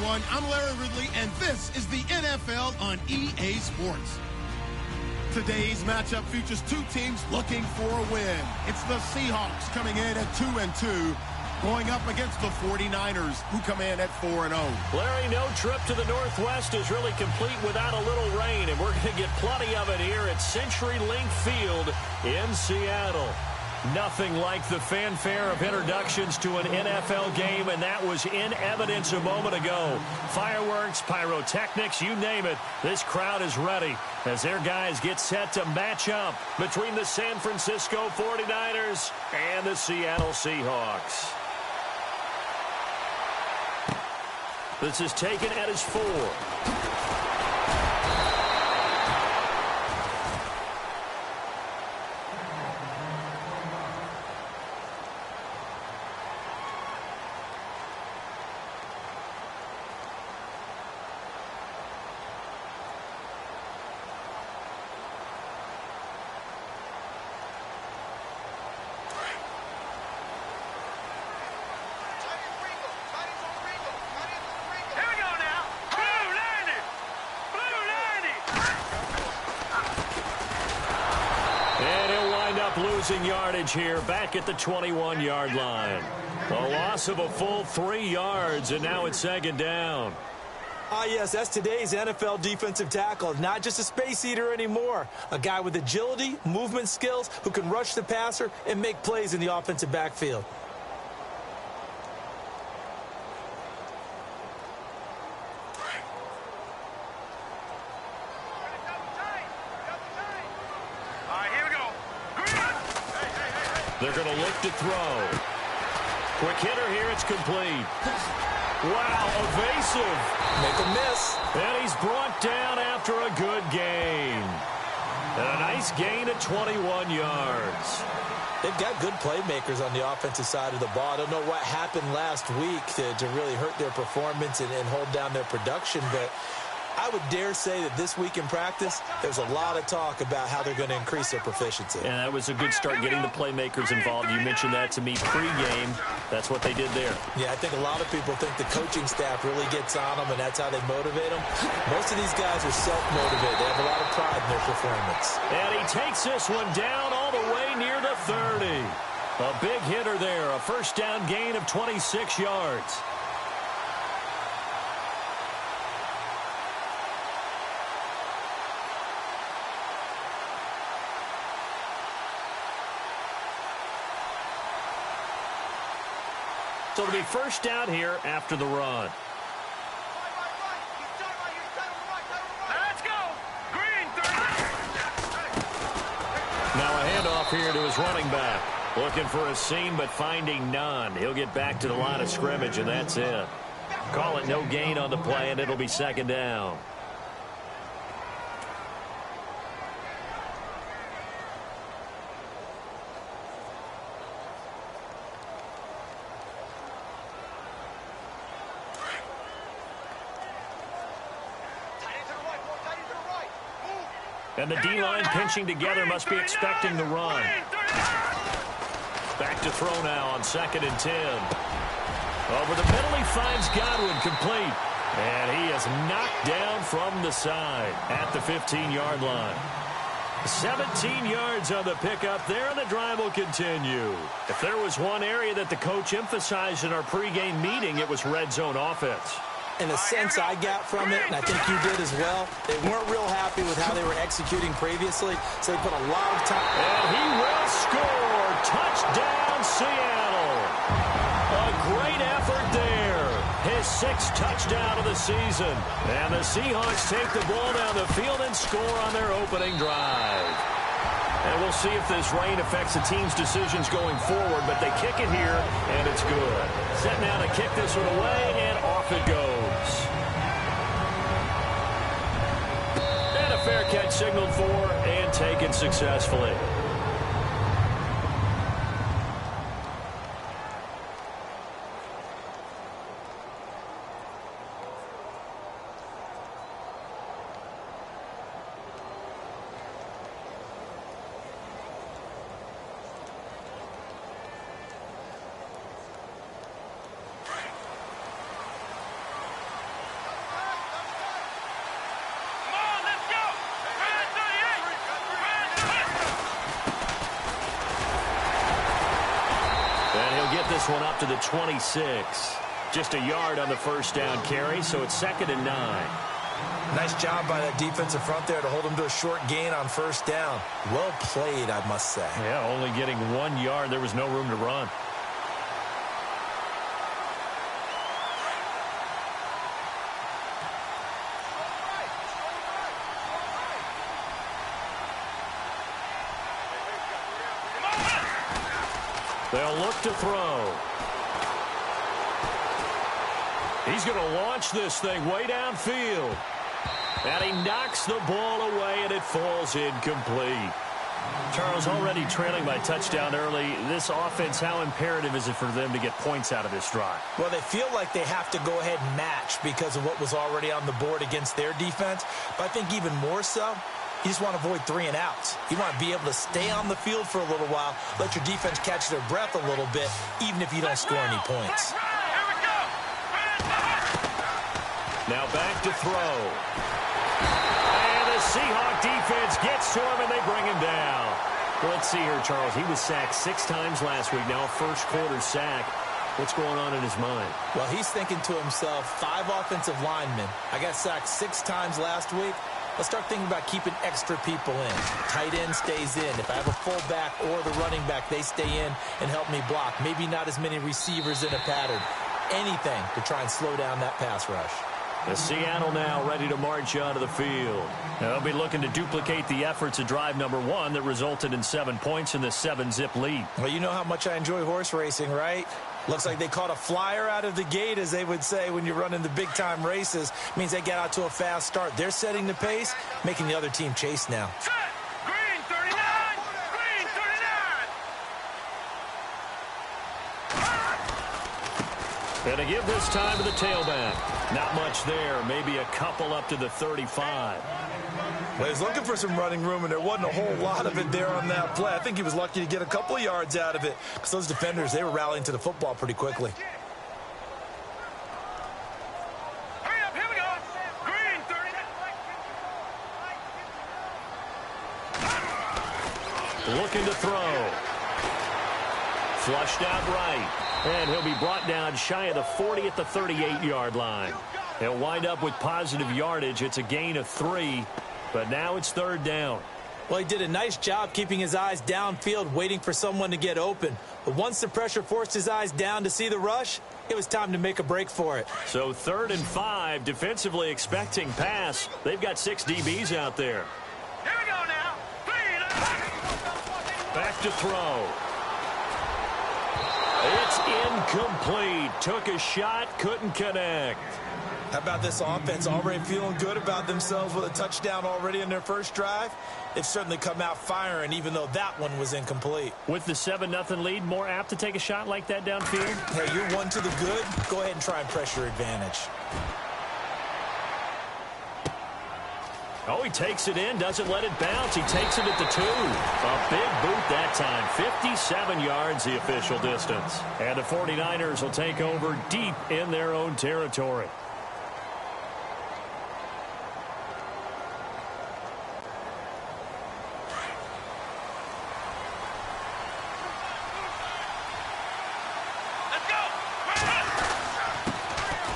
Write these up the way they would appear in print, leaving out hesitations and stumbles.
everyone. I'm Larry Ridley, and this is the NFL on EA Sports. Today's matchup features two teams looking for a win. It's the Seahawks coming in at 2-2, going up against the 49ers, who come in at 4-0. Larry, no trip to the Northwest is really complete without a little rain, and we're going to get plenty of it here at CenturyLink Field in Seattle. Nothing like the fanfare of introductions to an NFL game, and that was in evidence a moment ago. Fireworks, pyrotechnics, you name it. This crowd is ready as their guys get set to match up between the San Francisco 49ers and the Seattle Seahawks. This is taken at his 4. Losing yardage here back at the 21-yard line. A loss of a full 3 yards, and now it's second down. Yes, that's today's NFL defensive tackle. Not just a space eater anymore. A guy with agility, movement skills, who can rush the passer and make plays in the offensive backfield. They're going to look to throw. Quick hitter here, it's complete. Wow, evasive. Make a miss. And he's brought down after a good gain. And a nice gain at 21 yards. They've got good playmakers on the offensive side of the ball. I don't know what happened last week to really hurt their performance and hold down their production, but I would dare say that this week in practice, there's a lot of talk about how they're going to increase their proficiency. And that was a good start getting the playmakers involved. You mentioned that to me pregame. That's what they did there. Yeah, I think a lot of people think the coaching staff really gets on them, and that's how they motivate them. Most of these guys are self-motivated. They have a lot of pride in their performance. And he takes this one down all the way near the 30. A big hitter there, a first down gain of 26 yards. So it'll be first down here after the run. Let's go. Green. Now a handoff here to his running back. Looking for a seam, but finding none. He'll get back to the line of scrimmage, and that's it. Call it no gain on the play, and it'll be second down. And the D-line pinching together must be expecting the run. Back to throw now on 2nd and 10. Over the middle, he finds Godwin complete. And he is knocked down from the side at the 15-yard line. 17 yards on the pickup there, and the drive will continue. If there was one area that the coach emphasized in our pregame meeting, it was red zone offense. In the sense I got from it, and I think you did as well, they weren't real happy with how they were executing previously, so they put a lot of time. And he will score. Touchdown, Seattle. A great effort there. His 6th touchdown of the season. And the Seahawks take the ball down the field and score on their opening drive. And we'll see if this rain affects the team's decisions going forward, but they kick it here, and it's good. Set now to kick this one away, and off it goes. And a fair catch signaled for and taken successfully. this one up to the 26. Just a yard on the first down carry, so it's 2nd and 9. Nice job by that defensive front there to hold them to a short gain on first down. Well played, I must say. Yeah, only getting 1 yard. There was no room to run. They'll look to throw. He's going to launch this thing way downfield. And he knocks the ball away, and it falls incomplete. Charles, already trailing by touchdown early. This offense, how imperative is it for them to get points out of this drive? Well, they feel like they have to go ahead and match because of what was already on the board against their defense. But I think even more so, you just want to avoid 3 and outs. You want to be able to stay on the field for a little while, let your defense catch their breath a little bit, even if you don't score any points. Now back to throw. And the Seahawk defense gets to him, and they bring him down. Well, let's see here, Charles. He was sacked 6 times last week. Now a first-quarter sack. What's going on in his mind? Well, he's thinking to himself, 5 offensive linemen. I got sacked 6 times last week. Let's start thinking about keeping extra people in. Tight end stays in. If I have a fullback or the running back, they stay in and help me block. Maybe not as many receivers in a pattern. Anything to try and slow down that pass rush. The Seattle now ready to march onto the field. Now they'll be looking to duplicate the efforts of drive number 1 that resulted in 7 points in the 7-zip lead. Well, you know how much I enjoy horse racing, right? Looks like they caught a flyer out of the gate, as they would say when you're running the big-time races. Means they get out to a fast start. They're setting the pace, making the other team chase now. Set. Green 39. Green 39. And to give this time to the tailback. Not much there. Maybe a couple up to the 35. Well, he's looking for some running room, and there wasn't a whole lot of it there on that play. I think he was lucky to get a couple of yards out of it because those defenders, they were rallying to the football pretty quickly. Hurry up, here we go. Green 39. Looking to throw. Flushed out right. And he'll be brought down shy of the 40 at the 38-yard line. He'll wind up with positive yardage. It's a gain of 3, but now it's 3rd down. Well, he did a nice job keeping his eyes downfield, waiting for someone to get open. But once the pressure forced his eyes down to see the rush, it was time to make a break for it. So 3rd and 5, defensively expecting pass. They've got 6 DBs out there. Here we go now. Back to throw. It's incomplete. Took a shot, couldn't connect. How about this offense already feeling good about themselves with a touchdown already in their first drive? They've certainly come out firing, even though that one was incomplete. With the 7-0 lead, more apt to take a shot like that downfield? Hey, you're 1 to the good. Go ahead and try and pressure advantage. Oh, he takes it in, doesn't let it bounce. He takes it at the 2. A big boot that time. 57 yards, the official distance. And the 49ers will take over deep in their own territory. Let's go.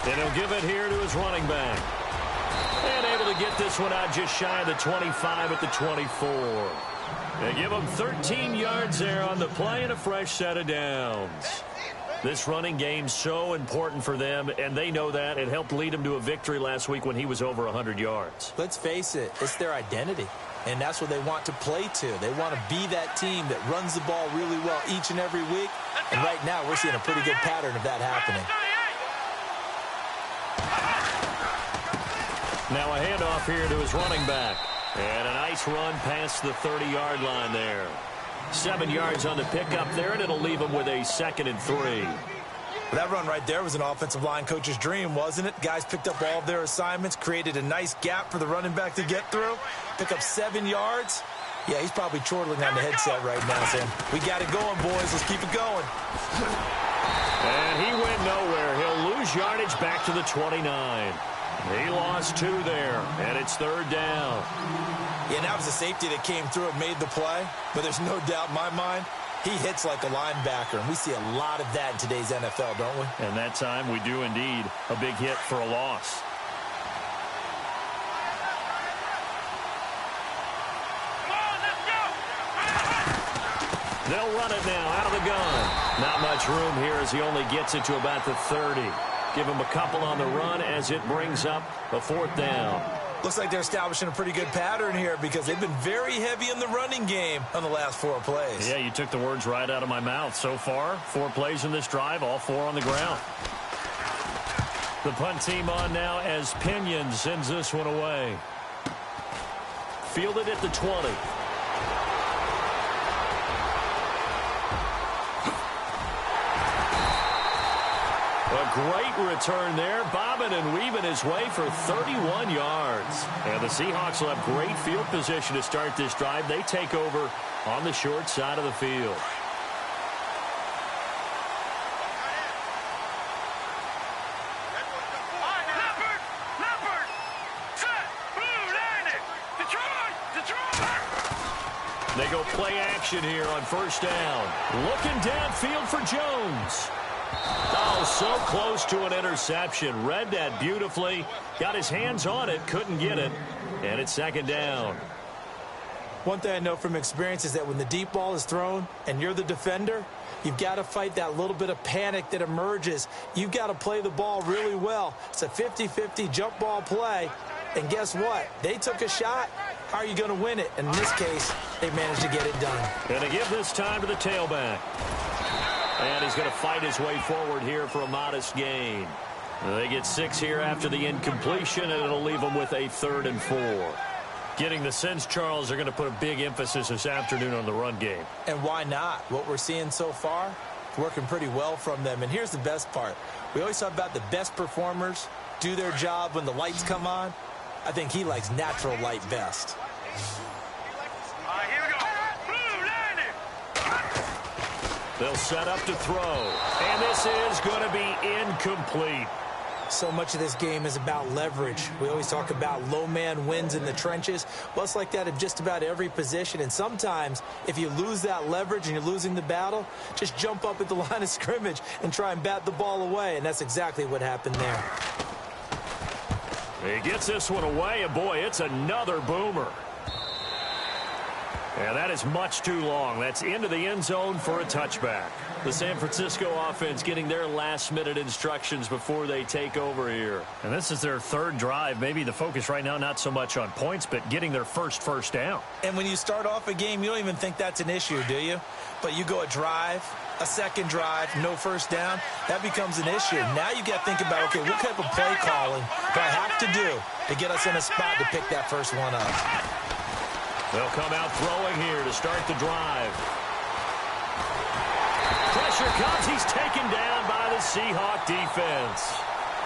And he'll give it here to his running back. And able to get this one out just shy of the 25 at the 24. They give him 13 yards there on the play and a fresh set of downs. This running game so important for them, and they know that. It helped lead them to a victory last week when he was over 100 yards. Let's face it, it's their identity, and that's what they want to play to. They want to be that team that runs the ball really well each and every week, and right now we're seeing a pretty good pattern of that happening. Now a handoff here to his running back. And a nice run past the 30-yard line there. 7 yards on the pickup there, and it'll leave him with a 2nd and 3. That run right there was an offensive line coach's dream, wasn't it? Guys picked up all of their assignments, created a nice gap for the running back to get through, pick up 7 yards. Yeah, he's probably chortling on the headset right now, saying, we got it going, boys. Let's keep it going. And he went nowhere. He'll lose yardage back to the 29. He lost 2 there, and it's 3rd down. Yeah, that was a safety that came through and made the play, but there's no doubt in my mind, He hits like a linebacker, and we see a lot of that in today's NFL, don't we? And that time we do indeed. A big hit for a loss. They'll run it now out of the gun. Not much room here as he only gets it to about the 30. Give him a couple on the run as it brings up a 4th down. Looks like they're establishing a pretty good pattern here because they've been very heavy in the running game on the last 4 plays. Yeah, you took the words right out of my mouth. So far, 4 plays in this drive, all 4 on the ground. The punt team on now as Pinion sends this one away. Fielded at the 20. A great return there, bobbing and weaving his way for 31 yards. And the Seahawks will have great field position to start this drive. They take over on the short side of the field. They go play action here on 1st down. Looking downfield for Jones. Oh, so close to an interception. Read that beautifully. Got his hands on it. Couldn't get it. And it's 2nd down. One thing I know from experience is that when the deep ball is thrown and you're the defender, you've got to fight that little bit of panic that emerges. You've got to play the ball really well. It's a 50-50 jump ball play. And guess what? They took a shot. How are you going to win it? And in this case, they managed to get it done. And to give this time to the tailback. And he's going to fight his way forward here for a modest gain. They get 6 here after the incompletion, and it'll leave them with a 3rd and 4. Getting the sense, Charles, they're going to put a big emphasis this afternoon on the run game. And why not? What we're seeing so far, working pretty well from them. And here's the best part. We always talk about the best performers do their job when the lights come on. I think he likes natural light best. Here we go. They'll set up to throw. And this is going to be incomplete. So much of this game is about leverage. We always talk about low man wins in the trenches. Well, it's like that in just about every position. And sometimes, if you lose that leverage and you're losing the battle, just jump up at the line of scrimmage and try and bat the ball away. And that's exactly what happened there. He gets this one away, and boy, it's another boomer. And that is much too long. That's into the end zone for a touchback. The San Francisco offense getting their last-minute instructions before they take over here. And this is their 3rd drive. Maybe the focus right now not so much on points, but getting their first down. And when you start off a game, you don't even think that's an issue, do you? But you go a drive, a 2nd drive, no 1st down, that becomes an issue. Now you got to think about, okay, what type of play calling do I have to do to get us in a spot to pick that first one up? They'll come out throwing here to start the drive. Pressure comes. He's taken down by the Seahawk defense.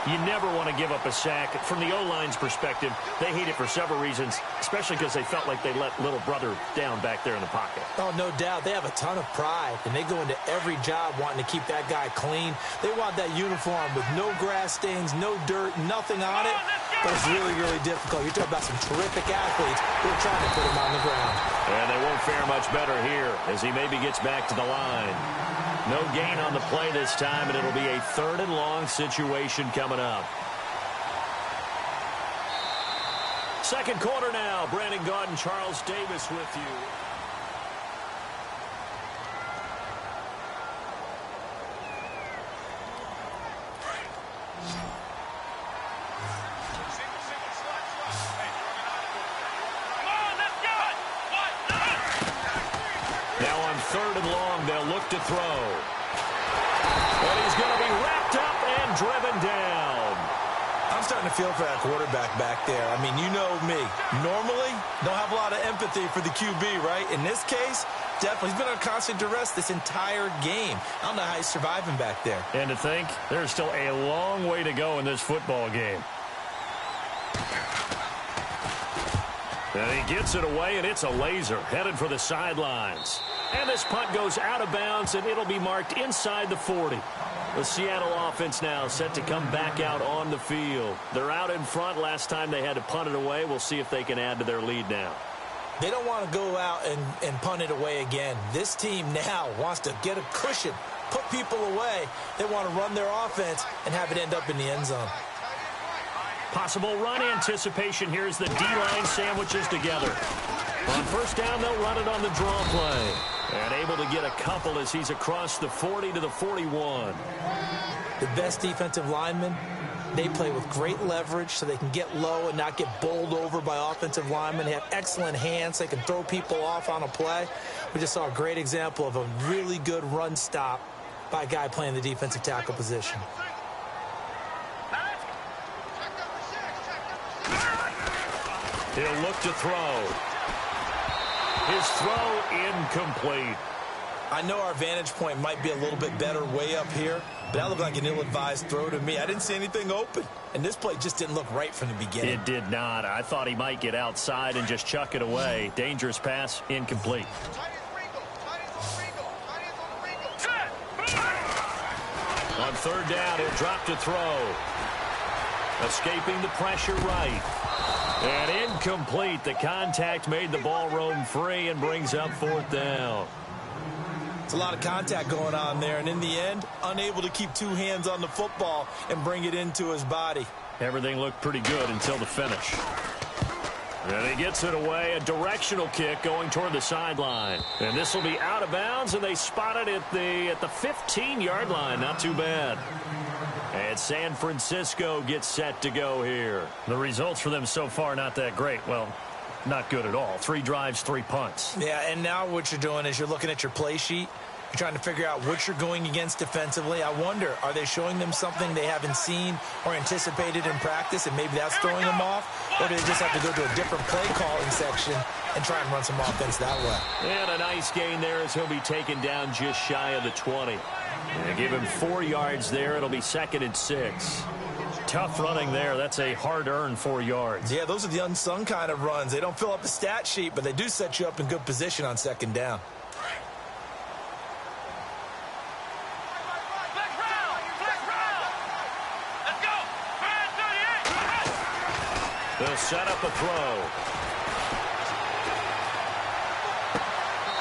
You never want to give up a sack. From the O-line's perspective, they hate it for several reasons, especially because they felt like they let little brother down back there in the pocket. Oh, no doubt. They have a ton of pride, and they go into every job wanting to keep that guy clean. They want that uniform with no grass stains, no dirt, nothing on it. But it's really, really difficult. You're talking about some terrific athletes who are trying to put him on the ground. And they won't fare much better here as he maybe gets back to the line. No gain on the play this time, and it'll be a 3rd and long situation coming up. 2nd quarter now. Brandon Gaudin, Charles Davis with you. Now on 3rd and long, they'll look to throw. But he's going to be wrapped up and driven down. I'm starting to feel for that quarterback back there. I mean, you know me. Normally, don't have a lot of empathy for the QB, right? In this case, definitely. He's been under constant duress this entire game. I don't know how he's surviving back there. And to think, there's still a long way to go in this football game. And he gets it away, and it's a laser headed for the sidelines. And this punt goes out of bounds, and it'll be marked inside the 40. The Seattle offense now set to come back out on the field. They're out in front. Last time they had to punt it away. We'll see if they can add to their lead now. They don't want to go out and punt it away again. This team now wants to get a cushion, put people away. They want to run their offense and have it end up in the end zone. Possible run anticipation here as the D-line sandwiches together. On first down, they'll run it on the draw play. And able to get a couple as he's across the 40 to the 41. The best defensive linemen, they play with great leverage so they can get low and not get bowled over by offensive linemen. They have excellent hands. They can throw people off on a play. We just saw a great example of a really good run stop by a guy playing the defensive tackle position. He'll look to throw. His throw incomplete. I know our vantage point might be a little bit better way up here, but that looked like an ill-advised throw to me. I didn't see anything open, and this play just didn't look right from the beginning. It did not. I thought he might get outside and just chuck it away. Dangerous pass, incomplete. On third down, he'll drop to throw. Escaping the pressure right. And incomplete. The contact made the ball roam free and brings up fourth down. It's a lot of contact going on there, and in the end, unable to keep two hands on the football and bring it into his body. Everything looked pretty good until the finish. And he gets it away, a directional kick going toward the sideline. And this will be out of bounds, and they spot it at the 15-yard line. Not too bad. And San Francisco gets set to go here. The results for them so far not that great. Well, not good at all. 3 drives, 3 punts. Yeah, and now what you're doing is you're looking at your play sheet. You're trying to figure out what you're going against defensively. I wonder, are they showing them something they haven't seen or anticipated in practice, and maybe that's throwing them off? Or do they just have to go to a different play calling section and try and run some offense that way? And a nice gain there as he'll be taken down just shy of the 20. And give him 4 yards there. It'll be 2nd and 6. Tough running there. That's a hard-earned 4 yards. Yeah, those are the unsung kind of runs. They don't fill up the stat sheet, but they do set you up in good position on 2nd down. They'll set up a throw.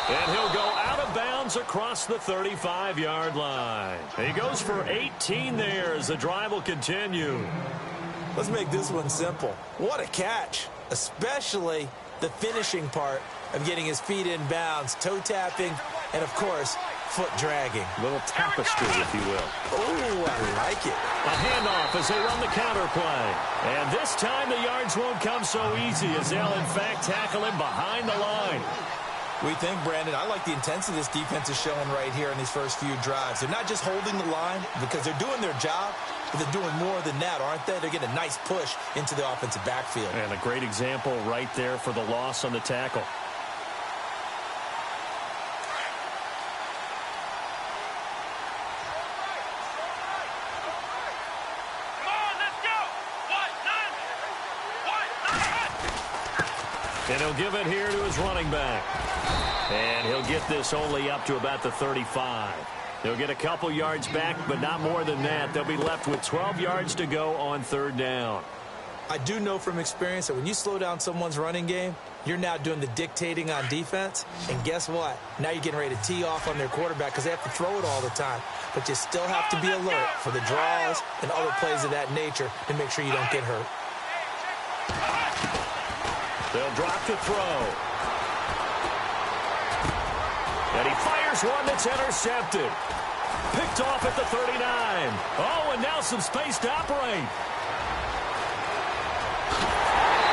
And he'll go out of bounds across the 35-yard line. He goes for 18 there as the drive will continue. Let's make this one simple. What a catch, especially the finishing part of getting his feet in bounds, toe tapping, and, of course, foot dragging. Little tapestry, if you will. Oh, I like it. A handoff as they run the counter play. And this time the yards won't come so easy as they'll, in fact, tackle him behind the line. We think, Brandon, I like the intensity this defense is showing right here in these first few drives. They're not just holding the line because they're doing their job, but they're doing more than that, aren't they? They're getting a nice push into the offensive backfield. And a great example right there for the loss on the tackle. And he'll give it here to his running back. And he'll get this only up to about the 35. They'll get a couple yards back, but not more than that. They'll be left with 12 yards to go on 3rd down. I do know from experience that when you slow down someone's running game, you're now doing the dictating on defense. And guess what? Now you're getting ready to tee off on their quarterback because they have to throw it all the time. But you still have to be alert for the draws and other plays of that nature to make sure you don't get hurt. They'll drop to throw. And he fires one that's intercepted. Picked off at the 39. Oh, and now some space to operate.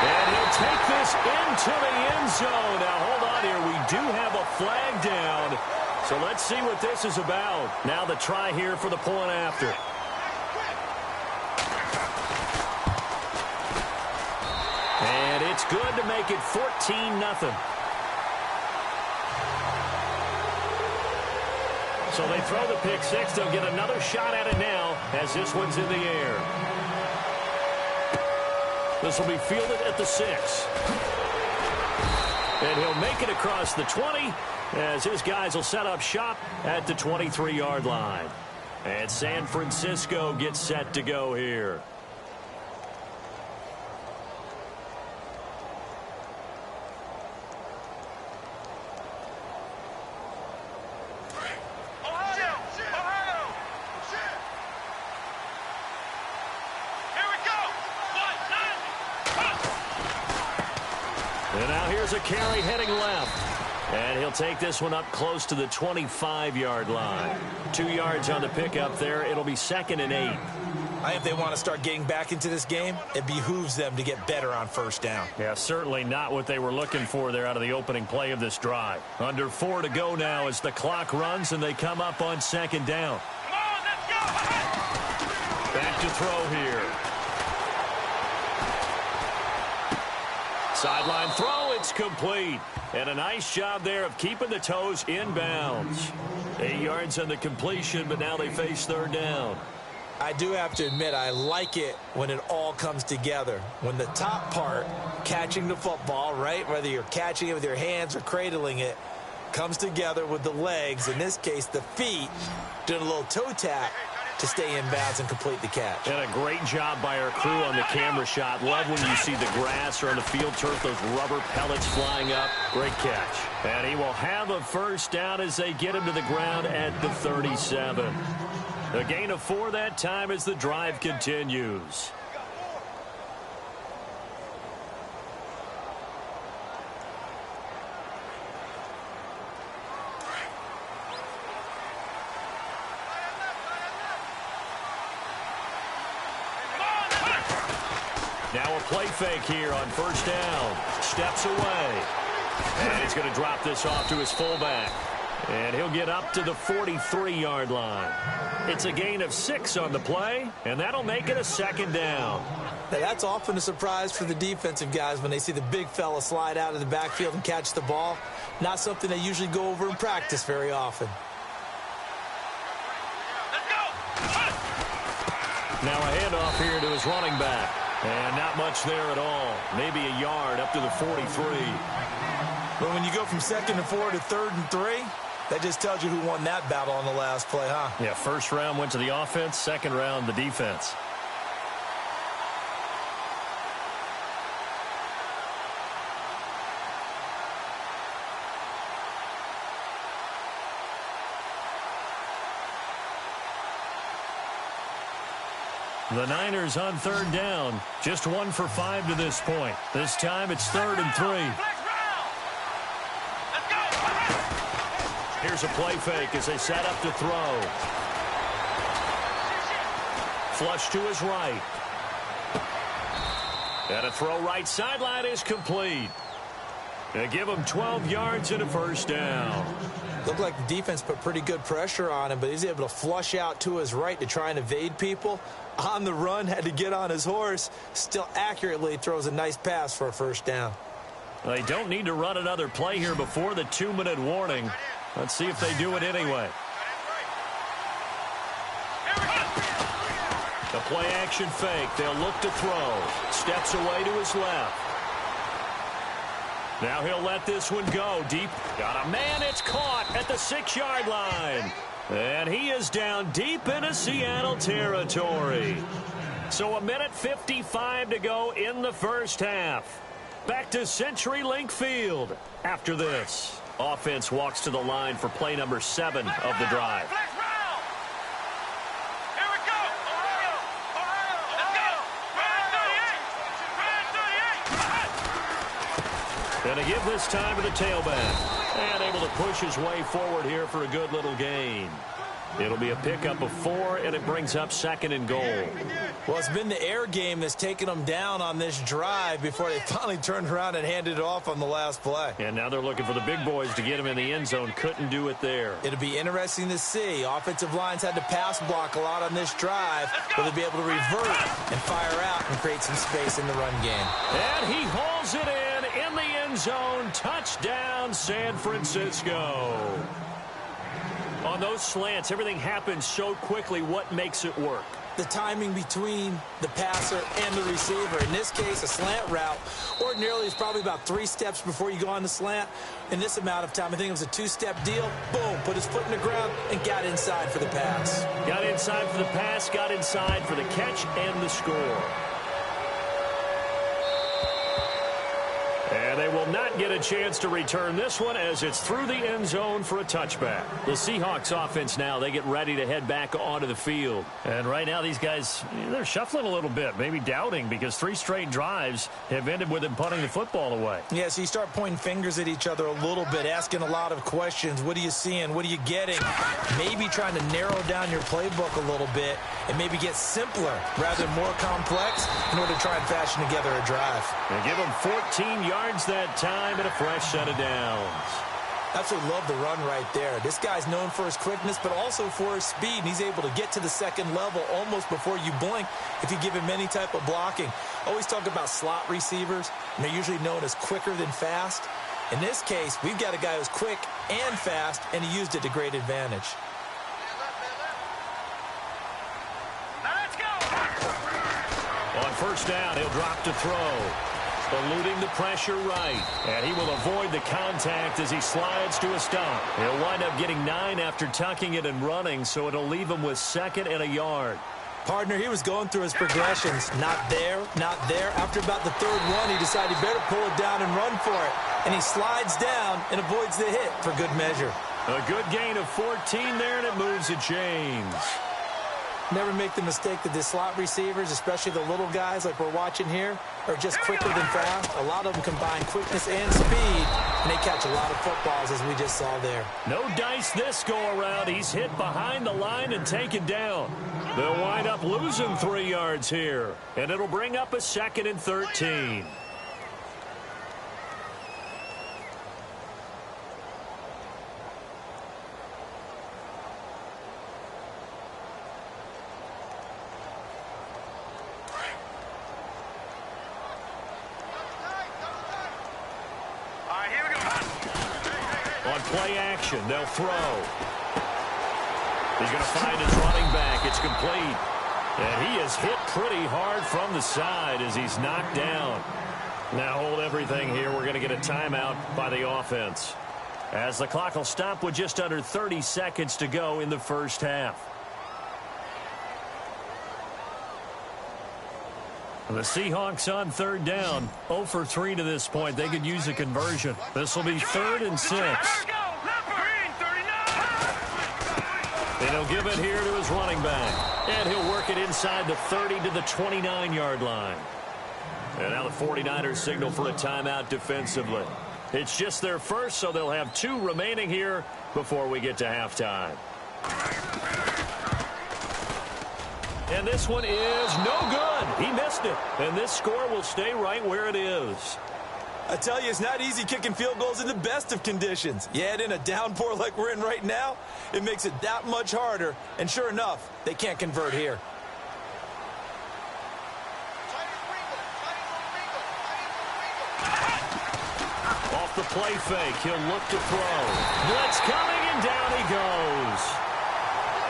And he'll take this into the end zone. Now, hold on here. We do have a flag down. So let's see what this is about. Now the try here for the point after. And it's good to make it 14-0. So they throw the pick six. They'll get another shot at it now as this one's in the air. This will be fielded at the 6. And he'll make it across the 20 as his guys will set up shop at the 23-yard line. And San Francisco gets set to go here. And now here's a carry heading left. And he'll take this one up close to the 25-yard line. 2 yards on the pickup there. It'll be 2nd and 8. If they want to start getting back into this game, it behooves them to get better on first down. Yeah, certainly not what they were looking for there out of the opening play of this drive. Under 4 to go now as the clock runs and they come up on 2nd down. Come on, let's go. Back to throw here. Sideline throw, it's complete. And a nice job there of keeping the toes in bounds. 8 yards on the completion, but now they face 3rd down. I do have to admit, I like it when it all comes together. When the top part, catching the football, right, whether you're catching it with your hands or cradling it, comes together with the legs, in this case the feet, doing a little toe tap to stay in bounds and complete the catch. And a great job by our crew on the camera shot. Love when you see the grass or on the field turf, those rubber pellets flying up. Great catch. And he will have a 1st down as they get him to the ground at the 37. A gain of 4 that time as the drive continues. Now a play fake here on 1st down. Steps away. And he's going to drop this off to his fullback. And he'll get up to the 43-yard line. It's a gain of 6 on the play, and that'll make it a 2nd down. Now, that's often a surprise for the defensive guys when they see the big fella slide out of the backfield and catch the ball. Not something they usually go over in practice very often. Let's go. Now a handoff here to his running back. And not much there at all. Maybe a yard up to the 43. But when you go from 2nd and 4 to 3rd and 3, that just tells you who won that battle on the last play, huh? Yeah, 1st round went to the offense, 2nd round the defense. The Niners on 3rd down. Just 1 for 5 to this point. This time it's 3rd and 3. Let's go. Here's a play fake as they set up to throw. Flush to his right. And a throw right sideline is complete. They give him 12 yards and a 1st down. Looked like the defense put pretty good pressure on him, but he's able to flush out to his right to try and evade people. On the run, had to get on his horse. Still accurately throws a nice pass for a 1st down. They don't need to run another play here before the 2-minute warning. Let's see if they do it anyway. The play action fake. They'll look to throw. Steps away to his left. Now he'll let this one go deep. Got a man. It's caught at the 6-yard line. And he is down deep into Seattle territory. So 1:55 to go in the 1st half. Back to CenturyLink Field after this. Offense walks to the line for play number 7 of the drive. And to give this time to the tailback. And able to push his way forward here for a good little gain. It'll be a pickup of 4, and it brings up 2nd and goal. Well, it's been the air game that's taken them down on this drive before they finally turned around and handed it off on the last play. And now they're looking for the big boys to get him in the end zone. Couldn't do it there. It'll be interesting to see. Offensive lines had to pass block a lot on this drive. Will they be able to revert and fire out and create some space in the run game? And he hauls it in the end zone. Touchdown, San Francisco. On those slants, everything happens so quickly. What makes it work? The timing between the passer and the receiver. In this case, a slant route ordinarily is probably about 3 steps before you go on the slant. In this amount of time, I think it was a 2-step deal. Boom, put his foot in the ground and got inside for the pass. Got inside for the pass, got inside for the catch and the score. And they will not get a chance to return this one as it's through the end zone for a touchback. The Seahawks offense now, they get ready to head back onto the field. And right now these guys, they're shuffling a little bit, maybe doubting, because 3 straight drives have ended with them punting the football away. Yeah, so you start pointing fingers at each other a little bit, asking a lot of questions. What are you seeing? What are you getting? Maybe trying to narrow down your playbook a little bit and maybe get simpler rather than more complex in order to try and fashion together a drive. They give them 14 yards that time and a fresh set of downs. Absolutely love the run right there. This guy's known for his quickness, but also for his speed. And he's able to get to the second level almost before you blink if you give him any type of blocking. Always talk about slot receivers, and they're usually known as quicker than fast. In this case, we've got a guy who's quick and fast, and he used it to great advantage. Now let's go. On first down, he'll drop to throw. Eluding the pressure right. And he will avoid the contact as he slides to a stop. He'll wind up getting 9 after tucking it and running, so it'll leave him with 2nd and a yard. Partner, he was going through his progressions. Not there, not there. After about the 3rd one, he decided he better pull it down and run for it. And he slides down and avoids the hit for good measure. A good gain of 14 there, and it moves the chains. Never make the mistake that the slot receivers, especially the little guys like we're watching here, are just quicker than fast. A lot of them combine quickness and speed, and they catch a lot of footballs, as we just saw there. No dice this go-around. He's hit behind the line and taken down. They'll wind up losing 3 yards here, and it'll bring up a 2nd and 13. Play action. They'll throw. He's going to find his running back. It's complete. And he is hit pretty hard from the side as he's knocked down. Now hold everything here. We're going to get a timeout by the offense, as the clock will stop with just under 30 seconds to go in the first half. The Seahawks on 3rd down. 0 for 3 to this point. They could use a conversion. This will be 3rd and 6. And he'll give it here to his running back. And he'll work it inside the 30 to the 29-yard line. And now the 49ers signal for a timeout defensively. It's just their first, so they'll have 2 remaining here before we get to halftime. And this one is no good. He missed it. And this score will stay right where it is. I tell you, it's not easy kicking field goals in the best of conditions. You add in a downpour like we're in right now, it makes it that much harder. And sure enough, they can't convert here. Off the play fake, he'll look to throw. Blitz coming, and down he goes.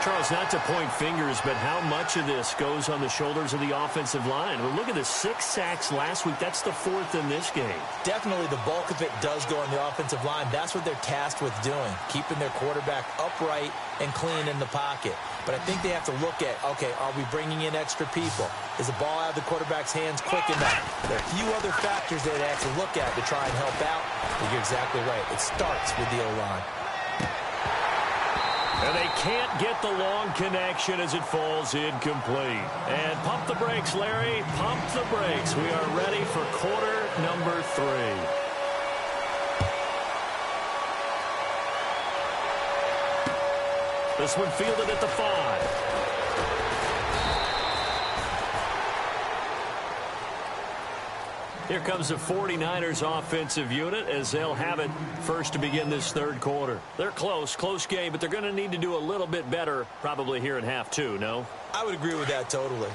Charles, not to point fingers, but how much of this goes on the shoulders of the offensive line? Well, look at the 6 sacks last week. That's the 4th in this game. Definitely the bulk of it does go on the offensive line. That's what they're tasked with doing, keeping their quarterback upright and clean in the pocket. But I think they have to look at, okay, are we bringing in extra people? Is the ball out of the quarterback's hands quick enough? There are a few other factors that they have to look at to try and help out. But you're exactly right. It starts with the O-line. And they can't get the long connection as it falls incomplete. And pump the brakes, Larry. Pump the brakes. We are ready for quarter number 3. This one fielded at the 5. Here comes the 49ers offensive unit as they'll have it first to begin this 3rd quarter. They're close game, but they're going to need to do a little bit better probably here in half 2, no? I would agree with that totally.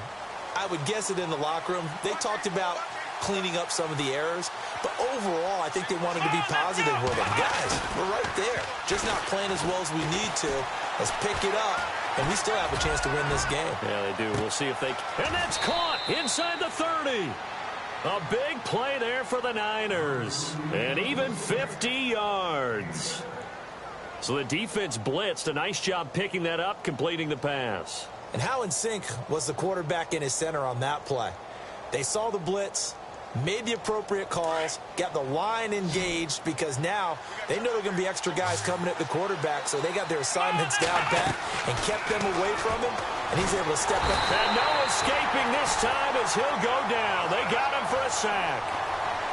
I would guess it in the locker room. They talked about cleaning up some of the errors, but overall I think they wanted to be positive with them. Guys, we're right there. Just not playing as well as we need to. Let's pick it up, and we still have a chance to win this game. Yeah, they do. We'll see if they can. And that's caught inside the 30. A big play there for the Niners. And even 50 yards. So the defense blitzed. A nice job picking that up, completing the pass. And how in sync was the quarterback and his center on that play? They saw the blitz. made the appropriate calls, got the line engaged, because now they know there are going to be extra guys coming at the quarterback, so they got their assignments down pat and kept them away from him, and he's able to step up. And no escaping this time as he'll go down. They got him for a sack.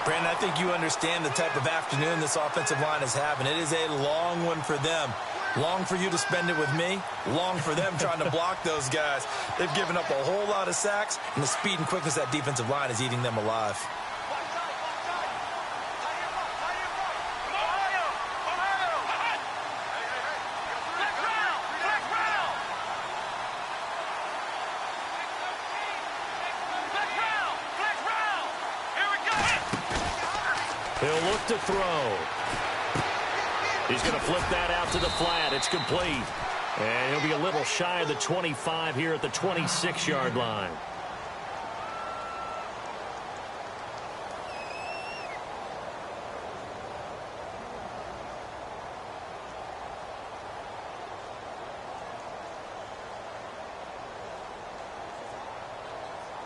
Brandon, I think you understand the type of afternoon this offensive line is having. It is a long one for them. Long for you to spend it with me. Long for them trying to block those guys. They've given up a whole lot of sacks, and the speed and quickness of that defensive line is eating them alive. He'll look to throw. He's going to flip that out to the flat. It's complete. And he'll be a little shy of the 25 here at the 26-yard line.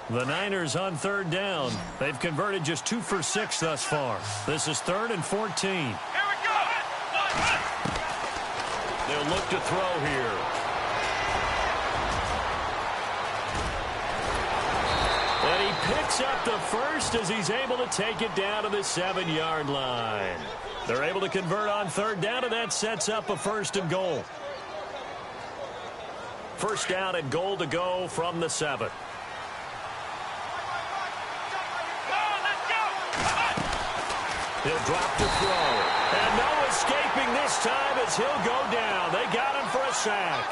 The Niners on third down. They've converted just 2 for 6 thus far. This is 3rd and 14. They'll look to throw here. And he picks up the first as he's able to take it down to the 7-yard line. They're able to convert on third down, and that sets up a 1st and goal. 1st down and goal to go from the 7. He'll drop to throw. And no escaping this time as he'll go down. They got him for a sack.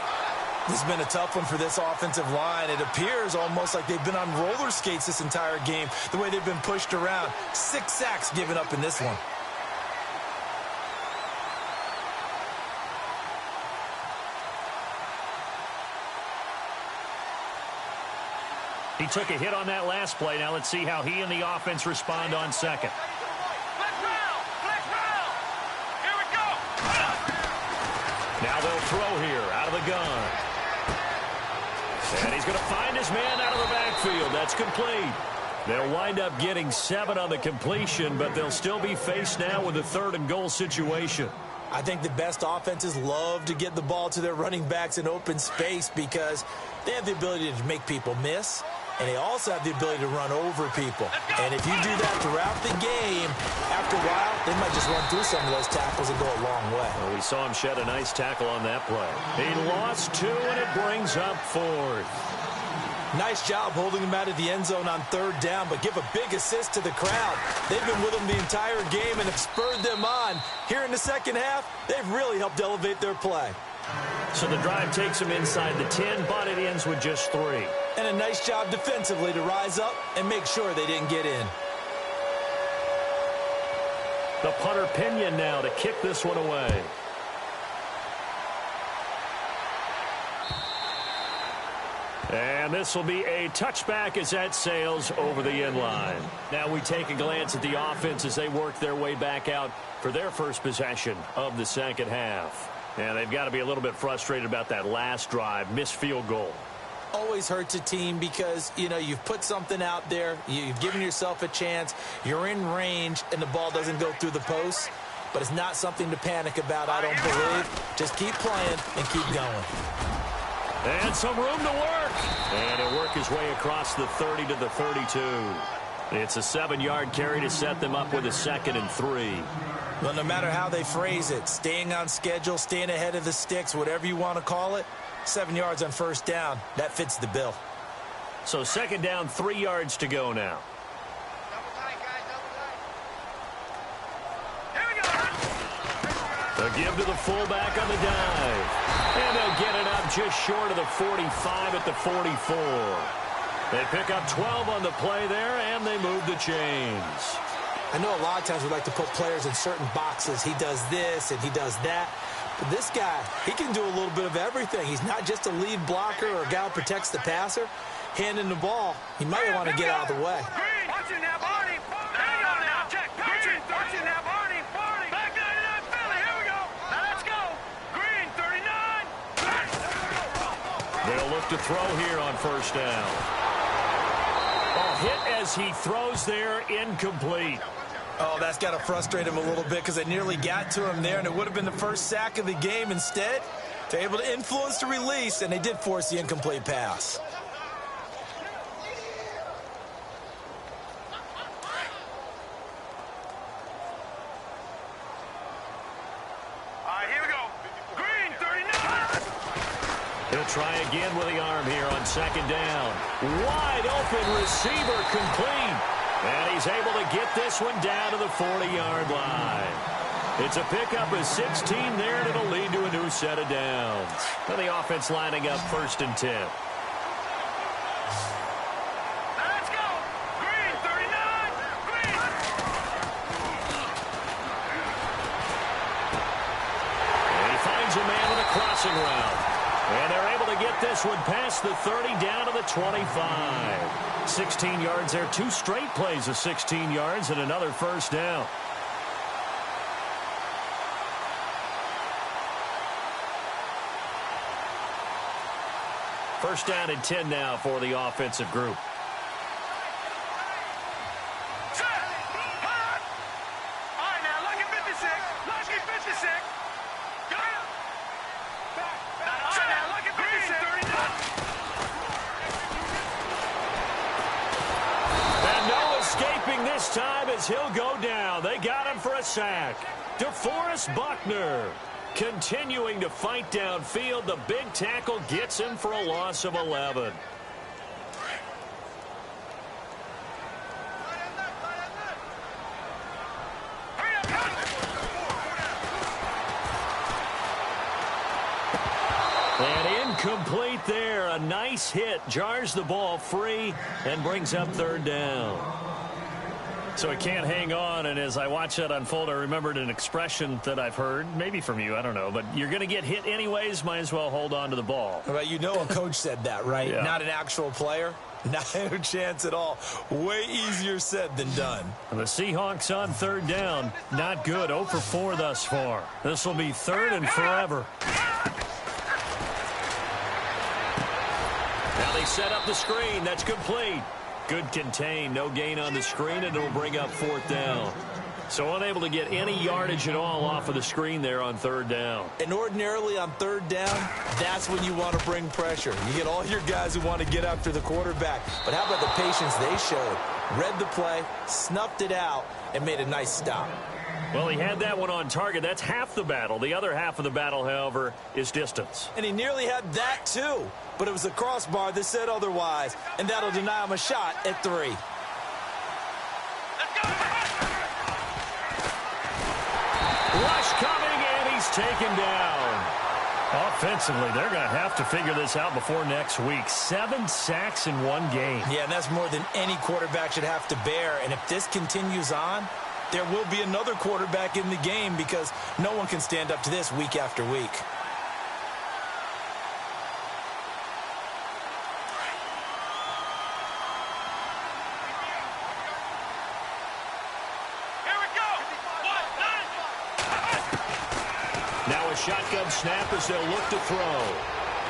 This has been a tough one for this offensive line. It appears almost like they've been on roller skates this entire game, the way they've been pushed around. 6 sacks given up in this one. He took a hit on that last play. Now let's see how he and the offense respond on second. Now they'll throw here out of the gun. And he's going to find his man out of the backfield. That's complete. They'll wind up getting 7 on the completion, but they'll still be faced now with a 3rd and goal situation. I think the best offenses love to get the ball to their running backs in open space because they have the ability to make people miss, and they also have the ability to run over people. And if you do that throughout the game, after a while, they might just run through some of those tackles and go a long way. Well, we saw him shed a nice tackle on that play. He lost 2, and it brings up 4th. Nice job holding him out of the end zone on third down, but give a big assist to the crowd. They've been with him the entire game and have spurred them on. Here in the second half, they've really helped elevate their play. So the drive takes them inside the 10, but it ends with just 3. And a nice job defensively to rise up and make sure they didn't get in. The punter Pinion now to kick this one away. And this will be a touchback as that sails over the end line. Now we take a glance at the offense as they work their way back out for their first possession of the second half. And they've got to be a little bit frustrated about that last drive, missed field goal. Always hurts a team because, you know, you've put something out there, you've given yourself a chance, you're in range, and the ball doesn't go through the post. But it's not something to panic about, I don't believe. Just keep playing and keep going. And some room to work. And he'll work his way across the 30 to the 32. It's a 7-yard carry to set them up with a 2nd and 3. Well, no matter how they phrase it, staying on schedule, staying ahead of the sticks, whatever you want to call it, 7 yards on first down, that fits the bill. So 2nd down, 3 yards to go now. The give to the fullback on the dive. And they'll get it up just short of the 45 at the 44. They pick up 12 on the play there, and they move the chains. I know a lot of times we like to put players in certain boxes. He does this and he does that. But this guy, he can do a little bit of everything. He's not just a lead blocker or a guy who protects the passer. Handing the ball, he might want to get out of the way. Watching that Barney. Hang on now. Check. Watching that Barney. Back 99 Philly. Here we go. Now let's go. Green 39. They'll look to throw here on first down. Oh, hit as he throws there, incomplete. Oh, that's got to frustrate him a little bit because they nearly got to him there, and it would have been the first sack of the game. Instead, they're able to influence the release, and they did force the incomplete pass. Here we go. Green, 39. He'll try again with the arm here on second down. Wide open receiver complete. And he's able to get this one down to the 40-yard line. It's a pickup of 16 there, and it'll lead to a new set of downs. And the offense lining up 1st and 10. Let's go. Green, 39. Green. And he finds a man with a crossing route. And they're able to get this one past the 30 down to the 25. 16 yards there. 2 straight plays of 16 yards and another first down. First down and 10 now for the offensive group. Set. Hot. All right, now, lucky 56. Lucky 56. Go. All right, now, lucky 56. 39. And no escaping this time as he'll go down. They got him for a sack. DeForest Buckner continuing to fight downfield. The big tackle gets him for a loss of 11. And incomplete there. A nice hit. Jars the ball free and brings up 3rd down. So it can't hang on, and as I watch that unfold, I remembered an expression that I've heard, maybe from you, I don't know, but you're going to get hit anyways, might as well hold on to the ball. Well, you know a coach said that, right? Yeah. Not an actual player. Not a chance at all. Way easier said than done. And the Seahawks on 3rd down. Not good. 0 for 4 thus far. This will be 3rd and forever. Now they set up the screen. That's complete. Good contain. No gain on the screen, and it'll bring up 4th down. So unable to get any yardage at all off of the screen there on 3rd down. And ordinarily on 3rd down, that's when you want to bring pressure. You get all your guys who want to get after the quarterback. But how about the patience they showed? Read the play, snuffed it out, and made a nice stop. Well, he had that one on target. That's half the battle. The other half of the battle, however, is distance. And he nearly had that, too. But it was a crossbar that said otherwise, and that'll deny him a shot at 3. Let's go. Rush coming, and he's taken down. Offensively, they're going to have to figure this out before next week. 7 sacks in 1 game. Yeah, and that's more than any quarterback should have to bear. And if this continues on, there will be another quarterback in the game because no one can stand up to this week after week. Now a shotgun snap as they'll look to throw.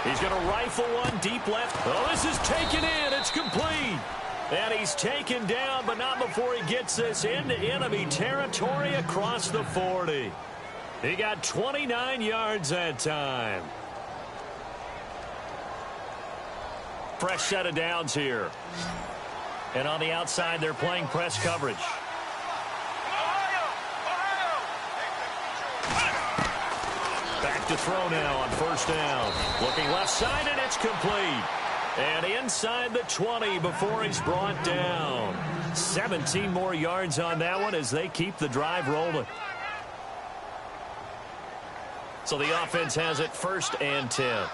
He's going to rifle one deep left. Oh, this is taken in. It's complete. And he's taken down, but not before he gets this into enemy territory across the 40. He got 29 yards that time. Fresh set of downs here. And on the outside, they're playing press coverage. Back to throw now on 1st down. Looking left side, and it's complete. And inside the 20 before he's brought down. 17 more yards on that one as they keep the drive rolling. So the offense has it 1st and 10.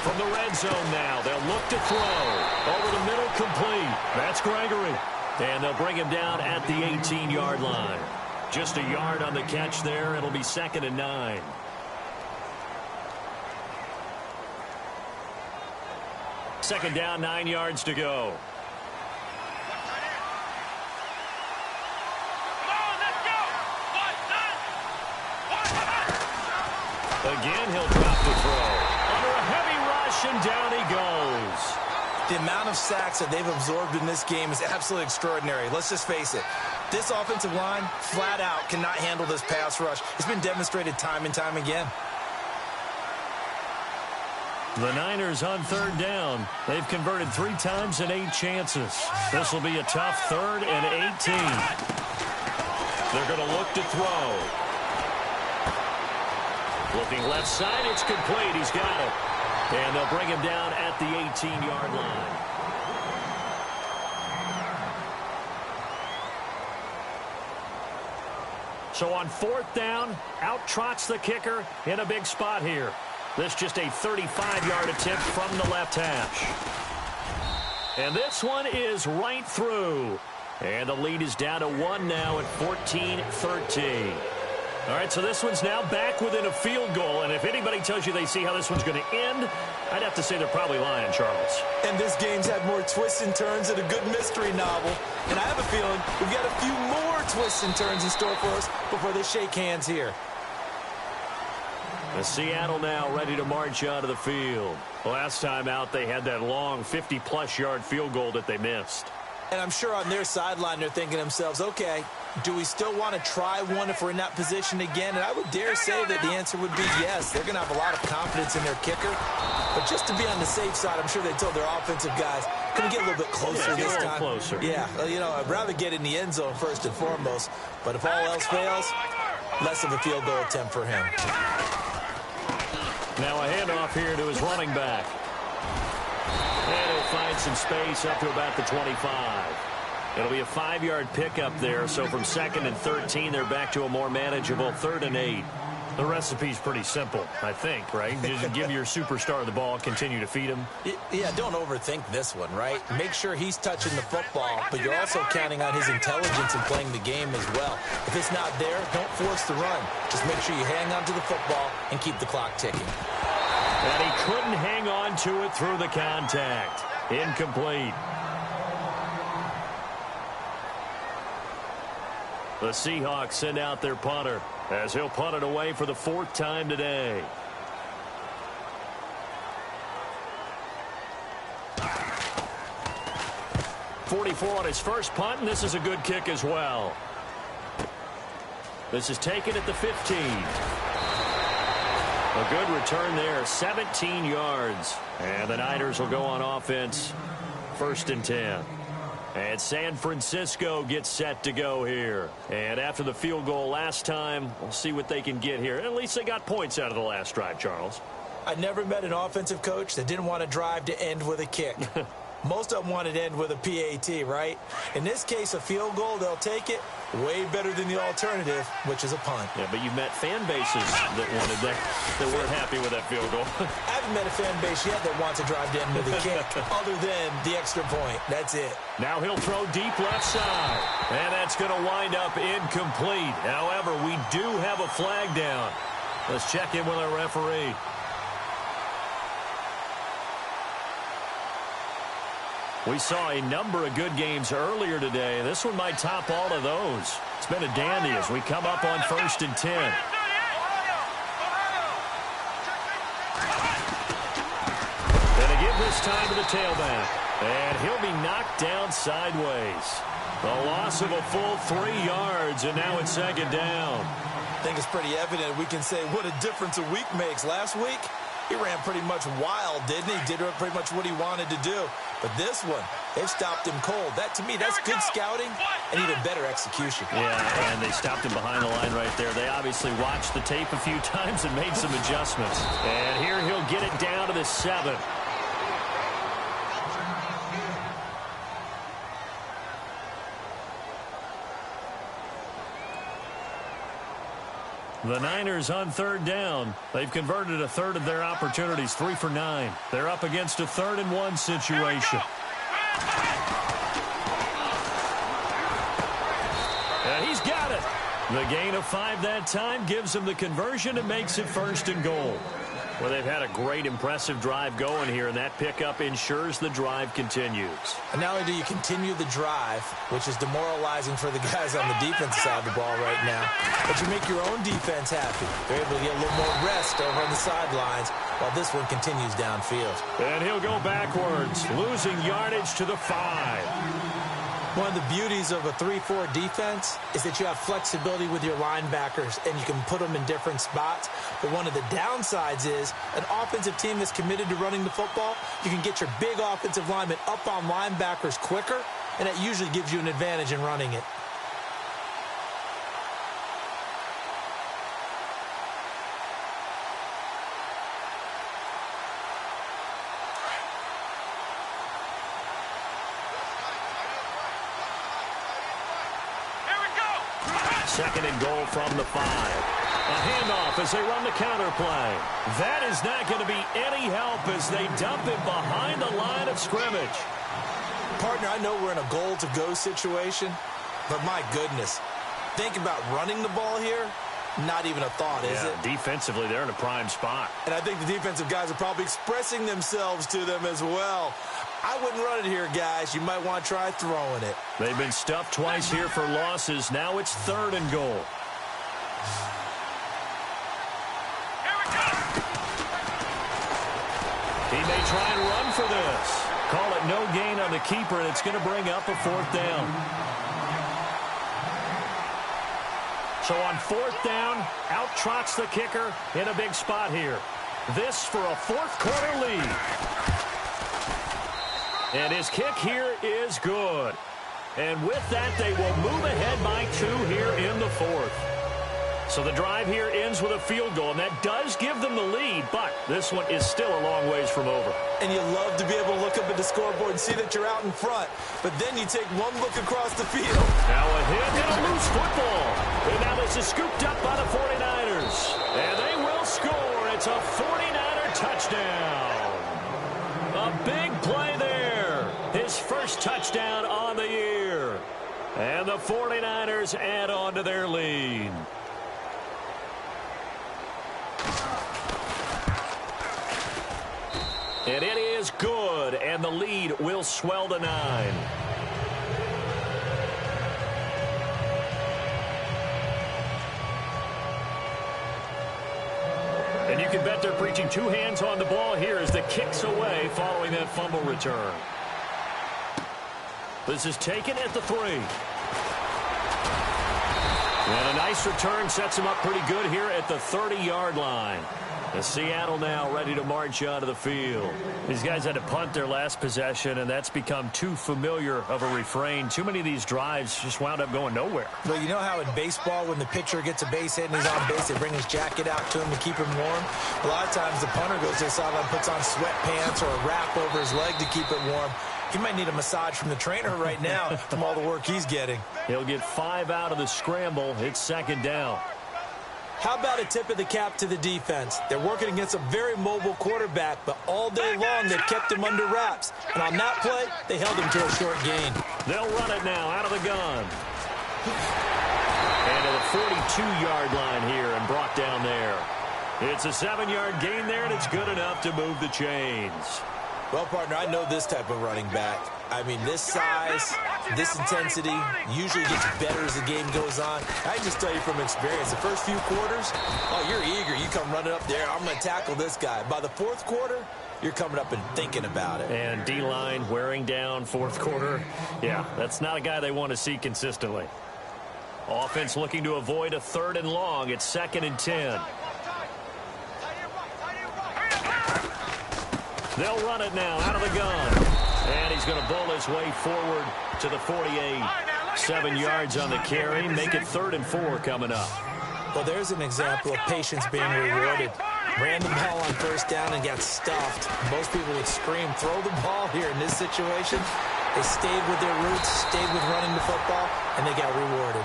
From the red zone now, they'll look to throw. Over the middle, complete. That's Gregory. And they'll bring him down at the 18-yard line. Just a yard on the catch there. It'll be 2nd and 9. Second down, 9 yards to go. Again, he'll drop the throw. Under a heavy rush, The amount of sacks that they've absorbed in this game is absolutely extraordinary. Let's just face it. This offensive line, flat out, cannot handle this pass rush. It's been demonstrated time and time again. The Niners on third down. They've converted 3 times in 8 chances. This will be a tough 3rd and 18. They're going to look to throw. Looking left side, it's complete. He's got it. And they'll bring him down at the 18-yard line. So on 4th down, out trots the kicker in a big spot here. This just a 35-yard attempt from the left hash. And this one is right through. And the lead is down to 1 now at 14-13. All right, so this one's now back within a field goal. And if anybody tells you they see how this one's going to end, I'd have to say they're probably lying, Charles. And this game's had more twists and turns than a good mystery novel. And I have a feeling we've got a few more twists and turns in store for us before they shake hands here. The Seattle now ready to march out of the field. Last time out, they had that long 50-plus yard field goal that they missed. And I'm sure on their sideline they're thinking to themselves, okay, do we still want to try one if we're in that position again? And I would dare say that the answer would be yes. They're going to have a lot of confidence in their kicker. But just to be on the safe side, I'm sure they told their offensive guys, can we get a little bit closer this time? Closer. Yeah, I'd rather get in the end zone first and foremost. But if all else fails, less of a field goal attempt for him. Now a handoff here to his running back. And he'll find some space up to about the 25. It'll be a 5-yard pickup there, so from 2nd and 13, they're back to a more manageable 3rd and 8. The recipe's pretty simple, I think, right? Just give your superstar the ball, continue to feed him. Yeah, don't overthink this one, right? Make sure he's touching the football, but you're also counting on his intelligence in playing the game as well. If it's not there, don't force the run. Just make sure you hang on to the football and keep the clock ticking. And he couldn't hang on to it through the contact. Incomplete. The Seahawks send out their punter as he'll punt it away for the 4th time today. .44 on his first punt, and this is a good kick as well. This is taken at the 15. A good return there, 17 yards. And the Niners will go on offense, 1st and 10. And San Francisco gets set to go here. And after the field goal last time, we'll see what they can get here. At least they got points out of the last drive, Charles. I never met an offensive coach that didn't want to drive to end with a kick. Most of them want to end with a PAT, right? In this case, a field goal, they'll take it. Way better than the alternative, which is a punt. Yeah, but you've met fan bases that wanted that weren't happy with that field goal. I haven't met a fan base yet that wants to drive to end with a kick, other than the extra point. That's it. Now he'll throw deep left side. And that's going to wind up incomplete. However, we do have a flag down. Let's check in with our referee. We saw a number of good games earlier today. This one might top all of those. It's been a dandy as we come up on 1st and 10. And they give this time to the tailback. And he'll be knocked down sideways. The loss of a full 3 yards, and now it's 2nd down. I think it's pretty evident. We can say what a difference a week makes. Last week, he ran pretty much wild, didn't he? Did pretty much what he wanted to do. But this one, they've stopped him cold. That, to me, that's good scouting and even better execution. Yeah, and they stopped him behind the line right there. They obviously watched the tape a few times and made some adjustments. And here he'll get it down to the 7. The Niners on 3rd down. They've converted a 1/3 of their opportunities, 3 for 9. They're up against a 3rd and 1 situation. And he's got it. The gain of 5 that time gives him the conversion and makes it 1st and goal. Well, they've had a great, impressive drive going here, and that pickup ensures the drive continues. And not only do you continue the drive, which is demoralizing for the guys on the defensive side of the ball right now, but you make your own defense happy. They're able to get a little more rest over on the sidelines while this one continues downfield. And he'll go backwards, losing yardage to the 5. One of the beauties of a 3-4 defense is that you have flexibility with your linebackers and you can put them in different spots. But one of the downsides is an offensive team that's committed to running the football, you can get your big offensive linemen up on linebackers quicker, and that usually gives you an advantage in running it. Second and goal from the 5. A handoff as they run the counter play. That is not going to be any help as they dump it behind the line of scrimmage. Partner, I know we're in a goal-to-go situation, but my goodness, think about running the ball here. Not even a thought, is it? Defensively, they're in a prime spot. And I think the defensive guys are probably expressing themselves to them as well. I wouldn't run it here, guys. You might want to try throwing it. They've been stuffed twice here for losses. Now it's third and goal. He may try and run for this. Call it no gain on the keeper, and it's going to bring up a 4th down. So on 4th down, out trots the kicker in a big spot here. This for a 4th quarter lead. And his kick here is good. And with that, they will move ahead by 2 here in the 4th. So the drive here ends with a field goal, and that does give them the lead, but this one is still a long ways from over. And you love to be able to look up at the scoreboard and see that you're out in front, but then you take one look across the field. Now a hit and a loose football. And now this is scooped up by the 49ers. And they will score. It's a 49er touchdown. A big play there. His first touchdown on the year. And the 49ers add on to their lead. And it is good, and the lead will swell to 9. And you can bet they're preaching 2 hands on the ball here as the kick's away following that fumble return. This is taken at the 3. And a nice return sets him up pretty good here at the 30-yard line. And Seattle now ready to march onto the field. These guys had to punt their last possession, and that's become too familiar of a refrain. Too many of these drives just wound up going nowhere. Well, you know how in baseball, when the pitcher gets a base hit and he's on base, they bring his jacket out to him to keep him warm? A lot of times the punter goes to the sideline, puts on sweatpants or a wrap over his leg to keep it warm. He might need a massage from the trainer right now from all the work he's getting. He'll get 5 out of the scramble. It's 2nd down. How about a tip of the cap to the defense? They're working against a very mobile quarterback, but all day long they've kept him under wraps. And on that play, they held him to a short gain. They'll run it now out of the gun. And to the 42-yard line here and brought down there. It's a 7-yard gain there, and it's good enough to move the chains. Well, partner, I know this type of running back. I mean, this size, this intensity usually gets better as the game goes on. I can just tell you from experience, the first few quarters, oh, you're eager. You come running up there, I'm going to tackle this guy. By the 4th quarter, you're coming up and thinking about it. And D-line wearing down 4th quarter. Yeah, that's not a guy they want to see consistently. Offense looking to avoid a 3rd and long. It's 2nd and 10. They'll run it now out of the gun. And he's going to bowl his way forward to the 48. 7 yards on the carry. Make it 3rd and 4 coming up. Well, there's an example of patience being rewarded. Ran the ball on 1st down and got stuffed. Most people would scream, throw the ball here in this situation. They stayed with their roots, stayed with running the football, and they got rewarded.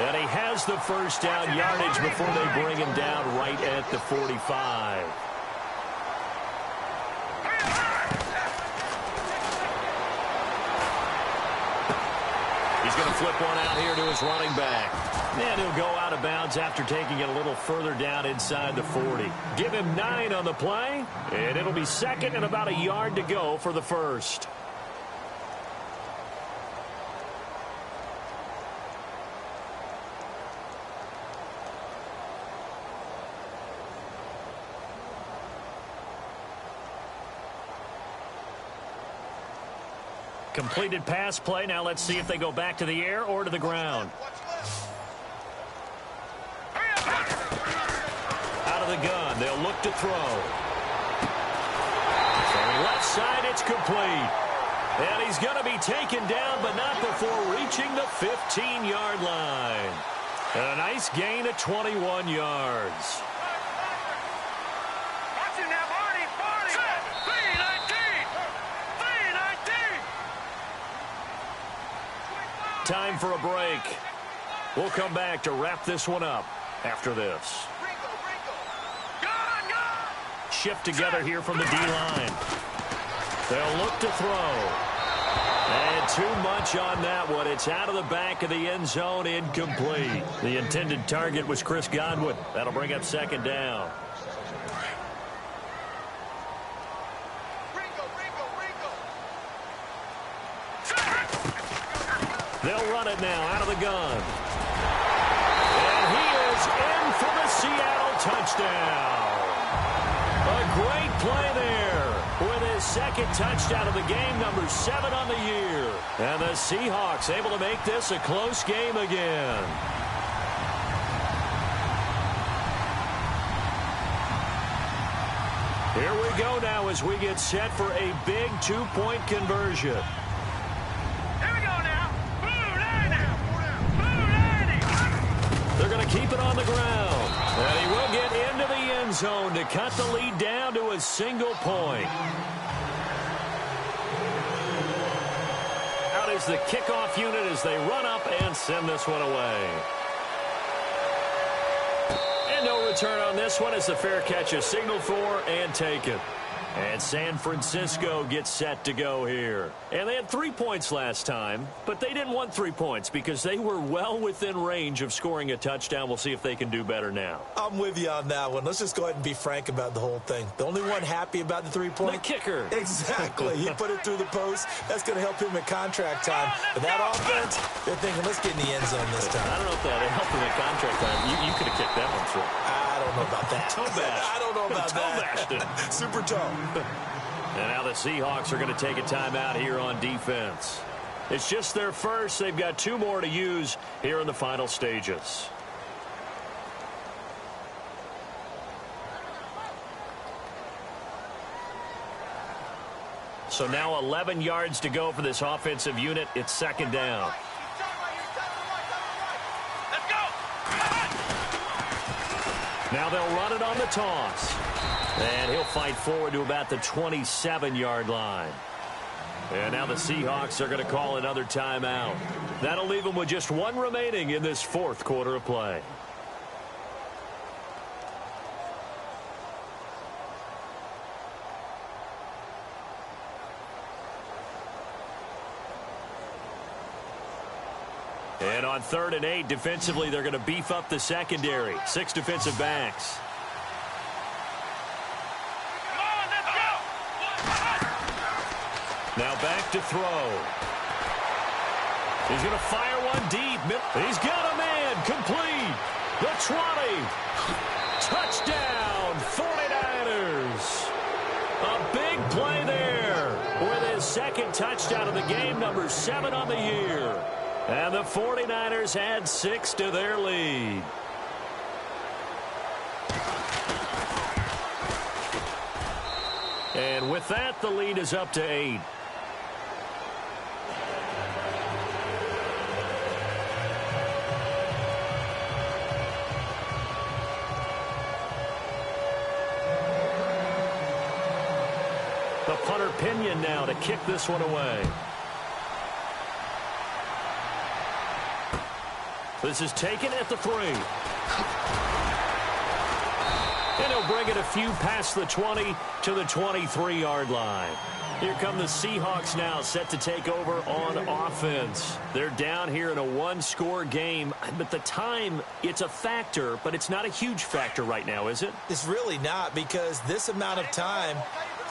And he has the 1st down yardage before they bring him down right at the 45. going to flip one out here to his running back. And he'll go out of bounds after taking it a little further down inside the 40. Give him 9 on the play, and it'll be second and about a yard to go for the first. Completed pass play. Now let's see if they go back to the air or to the ground. Out of the gun. They'll look to throw. From left side, it's complete. And he's going to be taken down, but not before reaching the 15-yard line. And a nice gain of 21 yards. Time for a break. We'll come back to wrap this one up after this. Shift together here from the D-line. They'll look to throw. And too much on that one. It's out of the back of the end zone, incomplete. The intended target was Chris Godwin. That'll bring up second down. They'll run it now out of the gun. And he is in for the Seattle touchdown. A great play there with his second touchdown of the game, number 7 on the year. And the Seahawks able to make this a close game again. Here we go now as we get set for a big 2-point conversion. They're going to keep it on the ground. And he will get into the end zone to cut the lead down to a single point. Out is the kickoff unit as they run up and send this one away. And no return on this one as the fair catch is signaled for and taken. And San Francisco gets set to go here. And they had 3 points last time, but they didn't want 3 points because they were well within range of scoring a touchdown. We'll see if they can do better now. I'm with you on that one. Let's just go ahead and be frank about the whole thing. The only one happy about the 3-point? The kicker. Exactly. He put it through the post. That's going to help him at contract time. But that offense, they're thinking, let's get in the end zone this time. I don't know if that helped him at contract time. You could have kicked that one through. I don't know about that. Toe bash. I don't know about that. Toe bashed it. Super toe. And now the Seahawks are going to take a timeout here on defense. It's just their first. They've got 2 more to use here in the final stages. So now 11 yards to go for this offensive unit. It's second down. Now they'll run it on the toss. And he'll fight forward to about the 27-yard line. And now the Seahawks are going to call another timeout. That'll leave them with just 1 remaining in this 4th quarter of play. And on 3rd and 8, defensively, they're going to beef up the secondary. 6 defensive backs. Now back to throw. He's going to fire one deep. He's got a man. Complete. The 20. Touchdown, 49ers. A big play there with his second touchdown of the game, number 7 on the year. And the 49ers add 6 to their lead. And with that, the lead is up to 8. The punter Pinion now to kick this one away. This is taken at the 3. And he'll bring it a few past the 20 to the 23-yard line. Here come the Seahawks now, set to take over on offense. They're down here in a one-score game, but the time, it's a factor, but it's not a huge factor right now, is it? It's really not, because this amount of time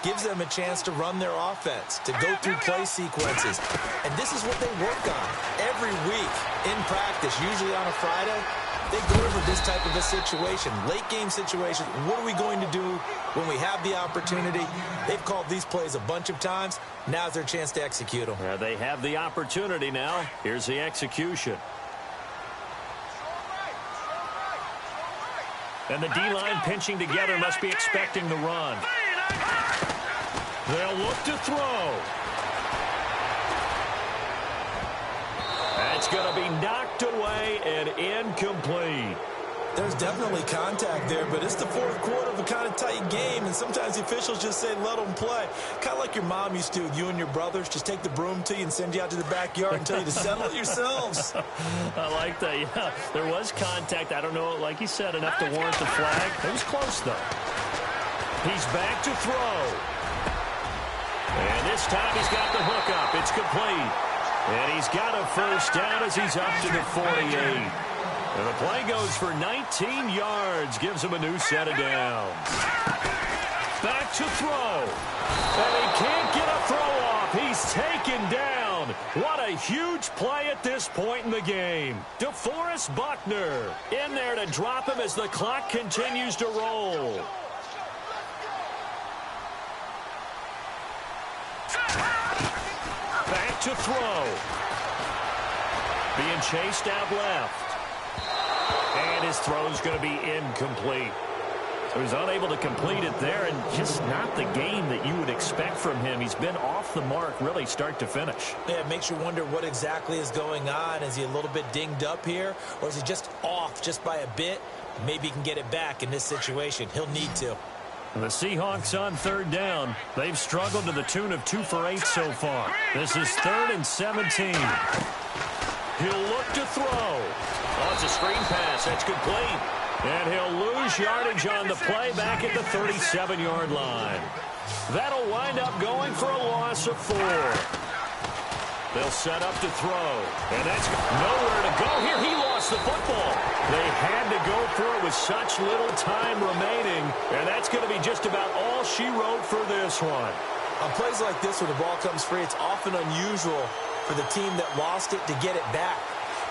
gives them a chance to run their offense, to go through play sequences. And this is what they work on every week in practice, usually on a Friday. They go over this type of a situation, late-game situation. What are we going to do when we have the opportunity? They've called these plays a bunch of times. Now's their chance to execute them. They have the opportunity now. Here's the execution. And the D-line pinching together must be expecting the run. They'll look to throw. That's going to be knocked away and incomplete. There's definitely contact there, but it's the fourth quarter of a kind of tight game, and sometimes the officials just say, let them play. Kind of like your mom used to with you and your brothers. Just take the broom to you and send you out to the backyard and tell you to settle it yourselves. I like that, yeah. There was contact. I don't know, like you said, enough to warrant the flag. It was close, though. He's back to throw. And this time he's got the hook up. It's complete. And he's got a first down as he's up to the 48. And the play goes for 19 yards. Gives him a new set of downs. Back to throw. And he can't get a throw off. He's taken down. What a huge play at this point in the game. DeForest Buckner in there to drop him as the clock continues to roll. Back to throw. Being chased out left. And his throw's going to be incomplete. So he's unable to complete it there, and just not the game that you would expect from him. He's been off the mark really start to finish. Yeah, it makes you wonder what exactly is going on. Is he a little bit dinged up here, or is he just off just by a bit? Maybe he can get it back in this situation. He'll need to. The Seahawks on third down. They've struggled to the tune of 2 for 8 so far. This is 3rd and 17. He'll look to throw. Oh, it's a screen pass. That's complete. And he'll lose yardage on the play back at the 37-yard line. That'll wind up going for a loss of 4. They'll set up to throw. And that's nowhere to go here. He lost the football. They had to go for it with such little time remaining. And that's going to be just about all she wrote for this one. On plays like this where the ball comes free, it's often unusual for the team that lost it to get it back.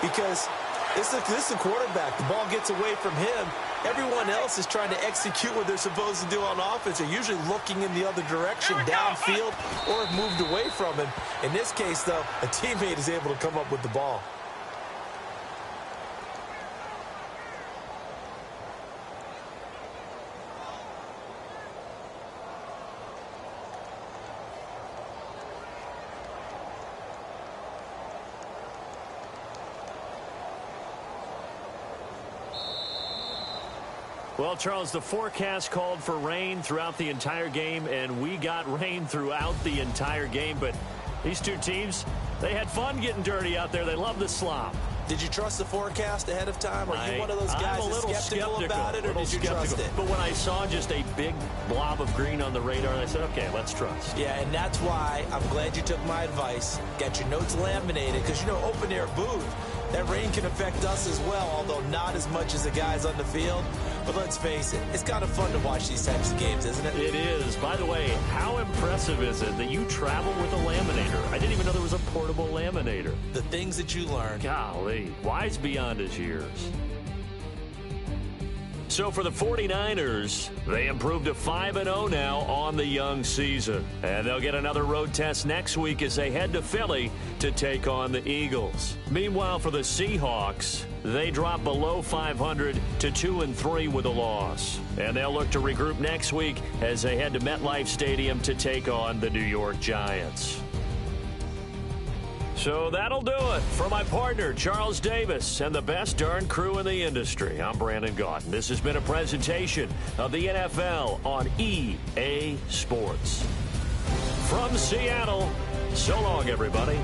Because this is the quarterback. The ball gets away from him. Everyone else is trying to execute what they're supposed to do on offense. They're usually looking in the other direction, downfield, or have moved away from him. In this case, though, a teammate is able to come up with the ball. Well, Charles, the forecast called for rain throughout the entire game, and we got rain throughout the entire game. But these two teams, they had fun getting dirty out there. They love the slop. Did you trust the forecast ahead of time? Are you one of those guys that's skeptical about it, or did you trust it? But when I saw just a big blob of green on the radar, I said, okay, let's trust. Yeah, and that's why I'm glad you took my advice. Got your notes laminated, because, you know, open-air booth, that rain can affect us as well, although not as much as the guys on the field. But let's face it, it's kind of fun to watch these types of games, isn't it? It is. By the way, how impressive is it that you travel with a laminator? I didn't even know there was a portable laminator. The things that you learn. Golly, wise beyond his years. So for the 49ers, they improved to 5-0 now on the young season. And they'll get another road test next week as they head to Philly to take on the Eagles. Meanwhile, for the Seahawks, they drop below 500 to 2-3 with a loss. And they'll look to regroup next week as they head to MetLife Stadium to take on the New York Giants. So that'll do it. For my partner, Charles Davis, and the best darn crew in the industry, I'm Brandon Gaudin. This has been a presentation of the NFL on EA Sports. From Seattle, so long, everybody.